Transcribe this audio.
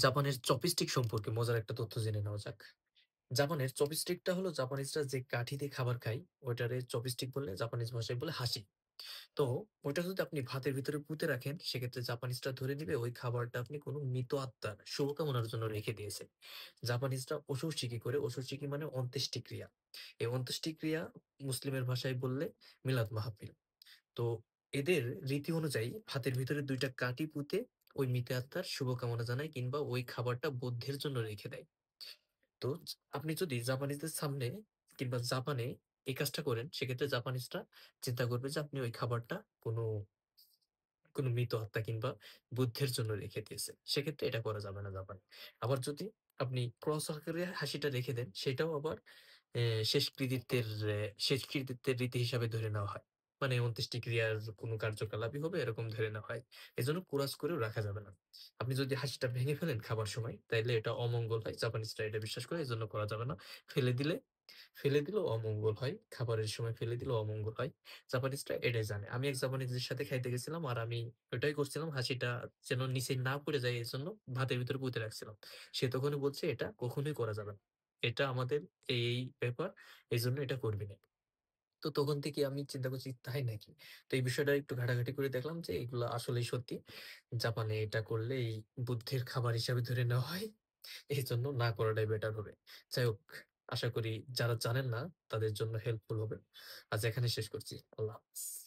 জাপানের চপস্টিক সম্পর্কে মজার একটা তথ্য জেনে নেওয়া যাক। জাপানের চপস্টিকটা হলো জাপানিজরা যে কাঠি দিয়ে খাবার খায়, ওইটারে চপস্টিক বললে জাপানিজ ভাষায় বলে হাসি। তো ওইটা যদি আপনি ভাতের ভিতরে পুঁতে রাখেন, সেক্ষেত্রে জাপানিজরা ধরে নিবে ওই খাবারটা আপনি কোনো মৃত আত্মার শুভকামনার জন্য রেখে দিয়েছেন। জাপানিজরা ওশোশিকি করে, ওশোশিকি মানে অন্ত্যেষ্টিক্রিয়া। এই অন্ত্যেষ্টিক্রিয়া মুসলিমের ভাষায় বললে মিলাদ মাহফিল। তো এদের রীতি অনুযায়ী ভাতের ভিতরে ২ টা কাঠি পুঁতে ওই মৃত আত্মার শুভকামনা জানায় কিংবা ওই খাবারটা বৌদ্ধের জন্য রেখে দেয়। তো আপনি যদি জাপানিজদের সামনে কিংবা জাপানে এই কাজটা করেন, সেক্ষেত্রে জাপানিজরা চিন্তা করবে যে আপনি ওই খাবারটা কোনো, কোনো মৃত আত্মা কিংবা বুদ্ধের জন্য রেখে দিয়েছেন। সেক্ষেত্রে এটা করা যাবে না জাপানে। আবার যদি আপনি ক্রস আকারে হাসিটা রেখে দেন, সেটাও আবার এ শেষকৃত্যের রীতি হিসাবে ধরে নেওয়া হয়। মানে অন্ত্যেষ্টিক্রিয়ার কোনো কার্যকলাপই হবে এরকম ধরে নেওয়া হয়। এজন্য কোরাস করেও রাখা যাবে না। আপনি যদি হাসিটা ভেঙে ফেলেন খাবার সময়, তাইলে এটা অমঙ্গল হয়। জাপানিজরা এটা বিশ্বাস করে, এজন্য করা যাবে না। ফেলে দিলে ফেলে দিলেও অমঙ্গল হয়। খাবারের সময় ফেলে দিলেও অমঙ্গল হয়। জাপানিজরা এটাই জানে। আমি এক জাপানিজের সাথে খাইতে গেছিলাম আর আমি ওটাই করছিলাম, হাসিটা যেন নিচে না পড়ে যায় এজন্য ভাতের ভিতরে পুঁতে রাখছিলাম। সে তখনই বলছে, "এটা কখনোই করা যাবে না। এটা আমাদের এই ব্যাপার, এজন্য এটা করবি না।" তো তখন থেকে আমি চিন্তা করছি, তাই নাকি? তো এই বিষয়টা একটু ঘাটাঘাটি করে দেখলাম যে এগুলা আসলেই সত্যি। জাপানে এটা করলে এই বুদ্ধের খাবার হিসাবে ধরে নেওয়া হয়। এজন্য না করাটাই বেটার হবে। যাই হোক, আশা করি যারা জানেন না তাদের জন্য হেল্পফুল হবে। আজ এখানে শেষ করছি। আল্লাহ হাফেজ।